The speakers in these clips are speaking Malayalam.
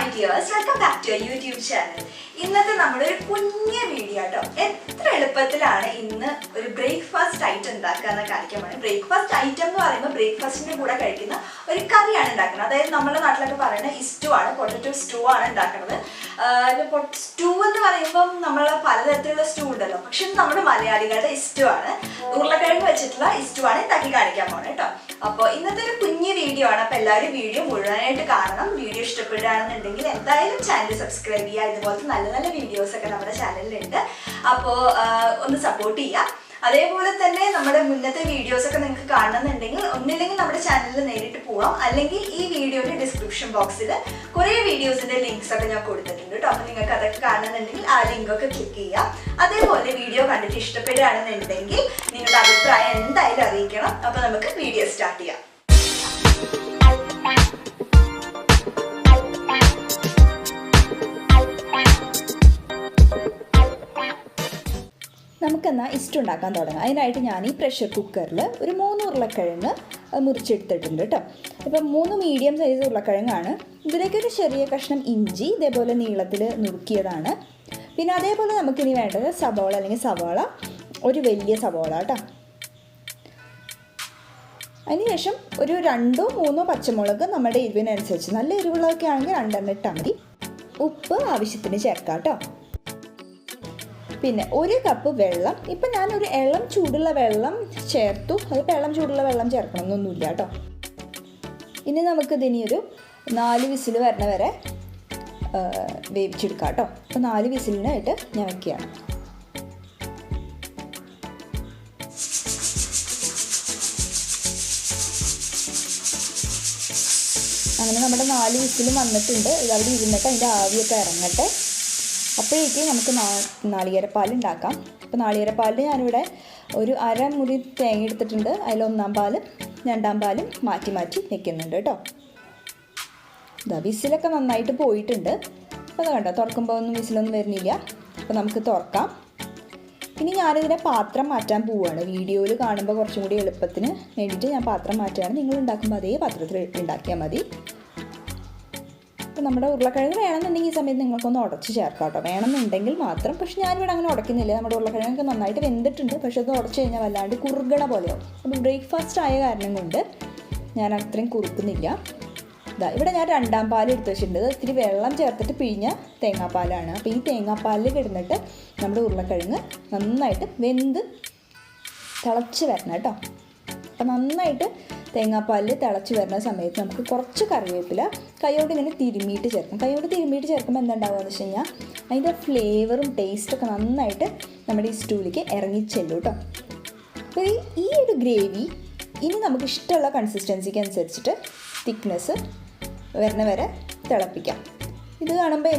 my dears, welcome back to our YouTube channel. ഇന്നത്തെ നമ്മുടെ ഒരു കുഞ്ഞ വീഡിയോ കേട്ടോ. എത്ര എളുപ്പത്തിലാണ് ഇന്ന് ഒരു ബ്രേക്ക്ഫാസ്റ്റ് ഐറ്റം ഉണ്ടാക്കാന്ന് കാണിക്കാൻ പോകുന്നത്. ബ്രേക്ക്ഫാസ്റ്റ് ഐറ്റം എന്ന് പറയുമ്പോൾ ബ്രേക്ക്ഫാസ്റ്റിന്റെ കൂടെ കഴിക്കുന്ന ഒരു കറിയാണ് ഉണ്ടാക്കുന്നത്. അതായത് നമ്മുടെ നാട്ടിലൊക്കെ പറയുന്നത് ഇസ്റ്റു ആണ്, പൊട്ടറ്റോ സ്റ്റൂ ആണ് ഉണ്ടാക്കുന്നത്. സ്റ്റൂ എന്ന് പറയുമ്പം നമ്മൾ പലതരത്തിലുള്ള സ്റ്റൂ ഉണ്ടല്ലോ, പക്ഷെ നമ്മുടെ മലയാളികളുടെ ഇസ്റ്റു ആണ്, ഉരുളക്കിഴങ്ങ് വെച്ചിട്ടുള്ള ഇസ്റ്റു ആണ് ഉണ്ടാക്കി കാണിക്കാൻ പോകുന്നത് കേട്ടോ. അപ്പോൾ ഇന്നത്തെ ഒരു കുഞ്ഞു വീഡിയോ ആണ്. അപ്പോൾ എല്ലാവരും വീഡിയോ മുഴുവനായിട്ട് കാണണം. വീഡിയോ ഇഷ്ടപ്പെടുകയാണെന്നുണ്ടെങ്കിൽ എന്തായാലും ചാനൽ സബ്സ്ക്രൈബ് ചെയ്യുക. ഇതുപോലത്തെ നല്ല നല്ല വീഡിയോസ് ഒക്കെ നമ്മുടെ ചാനലിലുണ്ട്. അപ്പോൾ ഒന്ന് സപ്പോർട്ട് ചെയ്യുക. അതേപോലെ തന്നെ നമ്മുടെ മുന്നത്തെ വീഡിയോസ് ഒക്കെ നിങ്ങൾക്ക് കാണണമെന്നുണ്ടെങ്കിൽ ഒന്നില്ലെങ്കിൽ നമ്മുടെ ചാനലിൽ നേരിട്ട് പോവാം, അല്ലെങ്കിൽ ഈ വീഡിയോയുടെ ഡിസ്ക്രിപ്ഷൻ ബോക്സിൽ കുറേ വീഡിയോസിന്റെ ലിങ്ക്സ് ഒക്കെ ഞാൻ കൊടുത്തിട്ടുണ്ട് കേട്ടോ. അപ്പോൾ നിങ്ങൾക്ക് അതൊക്കെ കാണണമെന്നുണ്ടെങ്കിൽ ആ ലിങ്കൊക്കെ ക്ലിക്ക് ചെയ്യുക. അതേപോലെ വീഡിയോ കണ്ടിട്ട് ഇഷ്ടപ്പെടുകയാണെന്നുണ്ടെങ്കിൽ നിങ്ങളുടെ അഭിപ്രായം എന്തായാലും അറിയിക്കണം. അപ്പോൾ നമുക്ക് വീഡിയോ സ്റ്റാർട്ട് ചെയ്യാം. നമുക്കെന്നാൽ ഇസ്റ്റ് ഉണ്ടാക്കാൻ തുടങ്ങാം. അതിനായിട്ട് ഞാൻ ഈ പ്രഷർ കുക്കറിൽ ഒരു 3 ഉരുളക്കിഴങ്ങ് മുറിച്ചെടുത്തിട്ടുണ്ട് കേട്ടോ. ഇപ്പം 3 മീഡിയം സൈസ് ഉരുളക്കിഴങ്ങാണ്. ഇതിലേക്കൊരു ചെറിയ കഷ്ണം ഇഞ്ചി ഇതേപോലെ നീളത്തിൽ നുറുക്കിയതാണ്. പിന്നെ അതേപോലെ നമുക്കിനി വേണ്ടത് സവോള അല്ലെങ്കിൽ സവാള, ഒരു വലിയ സവോള കേട്ടോ. അതിനുശേഷം ഒരു 2-3 പച്ചമുളക് നമ്മുടെ എരിവിനനുസരിച്ച്, നല്ല എരിവുള്ളതൊക്കെ ആണെങ്കിൽ 2 ഇട്ടാൽ മതി. ഉപ്പ് ആവശ്യത്തിന് ചേർക്കാം കേട്ടോ. പിന്നെ 1 കപ്പ് വെള്ളം. ഇപ്പം ഞാനൊരു ഇളം ചൂടുള്ള വെള്ളം ചേർത്തു. അതിപ്പോൾ ഇളം ചൂടുള്ള വെള്ളം ചേർക്കണമെന്നൊന്നുമില്ല കേട്ടോ. ഇനി നമുക്കിതിനൊരു 4 വിസിൽ വരണ വരെ വേവിച്ചെടുക്കാം കേട്ടോ. അപ്പോൾ 4 വിസിലിനായിട്ട് ഞാൻ വയ്ക്കുകയാണ്. അങ്ങനെ നമ്മുടെ 4 വിസിലും വന്നിട്ടുണ്ട്. ഇതവിടെ ഇരുന്നിട്ട് അതിൻ്റെ ആവിയൊക്കെ ഇറങ്ങട്ടെ. അപ്പോഴേക്കും നമുക്ക് നാളികേരപ്പാൽ ഉണ്ടാക്കാം. അപ്പോൾ നാളികേരപ്പാലിൽ ഞാനിവിടെ ഒരു അരമുറി തേങ്ങ എടുത്തിട്ടുണ്ട്. അതിൽ 1-ാം പാലും 2-ാം പാലും മാറ്റി മാറ്റി വെക്കുന്നുണ്ട് കേട്ടോ. ഇതാ വിസിലൊക്കെ നന്നായിട്ട് പോയിട്ടുണ്ട്. അപ്പോൾ അത് കണ്ടോ, തുറക്കുമ്പോൾ ഒന്നും വിസിലൊന്നും വരുന്നില്ല. അപ്പോൾ നമുക്ക് തുറക്കാം. ഇനി ഞാനിതിനെ പാത്രം മാറ്റാൻ പോവുകയാണ്. വീഡിയോയിൽ കാണുമ്പോൾ കുറച്ചും കൂടി എളുപ്പത്തിന് വേണ്ടിയിട്ട് ഞാൻ പാത്രം മാറ്റുകയാണ്. നിങ്ങൾ ഉണ്ടാക്കുമ്പോൾ അതേ പാത്രത്തിൽ ഉണ്ടാക്കിയാൽ മതി. അപ്പോൾ നമ്മുടെ ഉരുളക്കിഴങ്ങ് വേണമെന്നുണ്ടെങ്കിൽ ഈ സമയത്ത് നിങ്ങൾക്കൊന്ന് ഉടച്ച് ചേർക്കാം കേട്ടോ, വേണമെന്നുണ്ടെങ്കിൽ മാത്രം. പക്ഷെ ഞാനിവിടെ അങ്ങനെ ഉടയ്ക്കുന്നില്ല. നമ്മുടെ ഉരുളക്കിഴങ്ങൊക്കെ നന്നായിട്ട് വെന്തിട്ടുണ്ട്. പക്ഷെ അത് ഉടച്ച് കഴിഞ്ഞാൽ വല്ലാണ്ട് കുറുകണ പോലെയാവും. അപ്പോൾ ബ്രേക്ക്ഫാസ്റ്റ് ആയ കാരണം കൊണ്ട് ഞാൻ അത്രയും കുറുക്കുന്നില്ല. ഇതാ ഇവിടെ ഞാൻ 2-ാം പാൽ എടുത്ത് വെച്ചിട്ടുണ്ട്. ഇത്തിരി വെള്ളം ചേർത്തിട്ട് പിഴിഞ്ഞ തേങ്ങാപ്പാലാണ്. അപ്പോൾ ഈ തേങ്ങാപ്പാലിൽ കിടന്നിട്ട് നമ്മുടെ ഉരുളക്കിഴങ്ങ് നന്നായിട്ട് വെന്ത് തിളച്ച് വരണം കേട്ടോ. അപ്പോൾ നന്നായിട്ട് തേങ്ങാപ്പാലിൽ തിളച്ച് വരുന്ന സമയത്ത് നമുക്ക് കുറച്ച് കറിവേപ്പില കൈയോട് ഇങ്ങനെ തിരുമ്മിയിട്ട് ചേർക്കാം. കൈയോട് തിരുമ്മിയിട്ട് ചേർക്കുമ്പോൾ എന്താ ഉണ്ടാവുക എന്ന് വെച്ച് കഴിഞ്ഞാൽ അതിൻ്റെ ഫ്ലേവറും ടേസ്റ്റൊക്കെ നന്നായിട്ട് നമ്മുടെ ഈ സ്റ്റൂവിലേക്ക് ഇറങ്ങിച്ചെല്ലും കേട്ടോ. അപ്പോൾ ഈ ഒരു ഗ്രേവി ഇനി നമുക്ക് ഇഷ്ടമുള്ള കൺസിസ്റ്റൻസിക്ക് അനുസരിച്ചിട്ട് തിക്നെസ് വരുന്ന വരെ തിളപ്പിക്കാം. ഇത് കാണുമ്പോൾ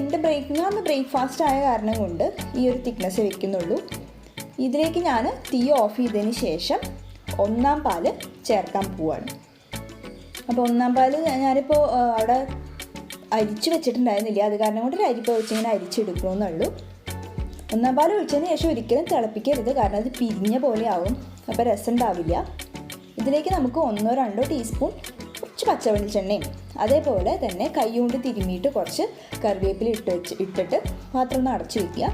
ഞാൻ ബ്രേക്ക്ഫാസ്റ്റ് ആയ കാരണം കൊണ്ട് ഈ ഒരു തിക്നെസ് വെക്കുന്നുള്ളൂ. ഇതിലേക്ക് ഞാൻ തീ ഓഫ് ചെയ്തതിന് ശേഷം 1-ാം പാല് ചേർക്കാൻ പോവാണ്. അപ്പോൾ 1-ാം പാല് ഞാനിപ്പോൾ അവിടെ അരിച്ച് വെച്ചിട്ടുണ്ടായിരുന്നില്ല. അത് കാരണം കൊണ്ട് ഒരു അരിപ്പ വെച്ച് ഇങ്ങനെ അരിച്ചെടുക്കണമെന്നുള്ളൂ. 1-ാം പാൽ ഒഴിച്ചതിന് ശേഷം ഒരിക്കലും തിളപ്പിക്കരുത്, കാരണം അത് പിരിഞ്ഞ പോലെ ആവും. അപ്പോൾ രസം ഉണ്ടാവില്ല. ഇതിലേക്ക് നമുക്ക് 1-2 ടീസ്പൂൺ കുറച്ച് പച്ച വെളിച്ചെണ്ണയും അതേപോലെ തന്നെ കൈ കൊണ്ട് തിരുമ്മിയിട്ട് കുറച്ച് കറിവേപ്പില ഇട്ടിട്ട് പാത്രം ഒന്ന് അടച്ചു വയ്ക്കുക.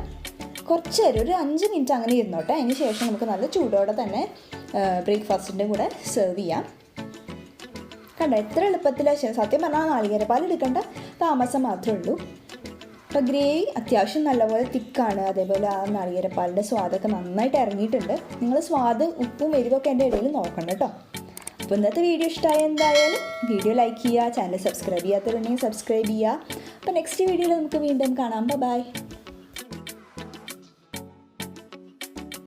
കുറച്ച് നേരം ഒരു 5 മിനിറ്റ് അങ്ങനെ ഇരുന്നോട്ടെ. അതിന് ശേഷം നമുക്ക് നല്ല ചൂടോടെ തന്നെ ബ്രേക്ക്ഫാസ്റ്റിൻ്റെ കൂടെ സെർവ് ചെയ്യാം. കണ്ടോ എത്ര എളുപ്പത്തിലാണ്. സത്യം പറഞ്ഞാൽ നാളികേരപ്പാൽ എടുക്കേണ്ട താമസം മാത്രമേ ഉള്ളൂ. അപ്പോൾ ഗ്രേവി അത്യാവശ്യം നല്ലപോലെ തിക്കാണ്. അതേപോലെ ആ നാളികേരപ്പാലിൻ്റെ സ്വാദൊക്കെ നന്നായിട്ട് ഇറങ്ങിയിട്ടുണ്ട്. നിങ്ങൾ സ്വാദ് ഉപ്പും എരിവൊക്കെ എൻ്റെ ഇടയിൽ നോക്കണം കേട്ടോ. അപ്പോൾ ഇന്നത്തെ വീഡിയോ ഇഷ്ടമായ എന്തായാലും വീഡിയോ ലൈക്ക് ചെയ്യുക, ചാനൽ സബ്സ്ക്രൈബ് ചെയ്യാത്തവരുണ്ടെങ്കിൽ സബ്സ്ക്രൈബ് ചെയ്യുക. അപ്പോൾ നെക്സ്റ്റ് വീഡിയോയിൽ നമുക്ക് വീണ്ടും കാണാം. ബൈ.